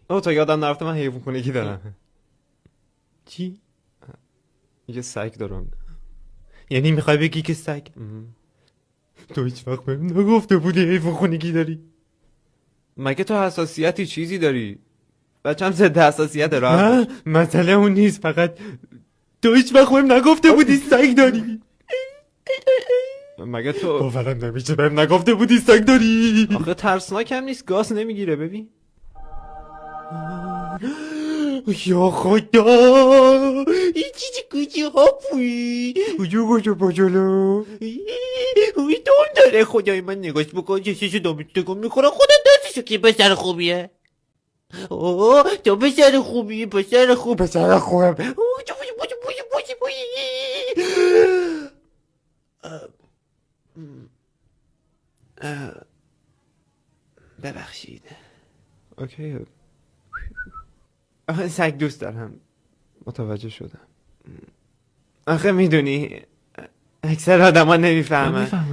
تا یادم نرفته من حیوان خونگی دارم. چی؟ یه سگ دارم. یعنی میخوای بگی که سگ؟ تو هیچ وقت بهم نگفته بودی حیوان خونگی داری؟ مگه تو حساسیتی چیزی داری؟ بچم ضد حساسیت را؟ نه مسئله اون نیست، فقط تو هیچ وقت بهم نگفته بودی سگ داری. مگه تو باورم نمیشه بهم نگفته بودی سگ داری. آخه ترسناک هم نیست، گاز نمیگیره. ببین یا خدا این چیزی کچی هاپوی کجا باجالو اوی دون داره. خدای من نگاش بکن چششو دامیتگو میخوره. خدا دستشو که پسر خوبیه. اوه تو پسر خوبی، پسر خوبم. ببخشید. اوکی. سگ دوست دارم. متوجه شدم. آخه میدونی اکثر آدم ها نمیفهمن.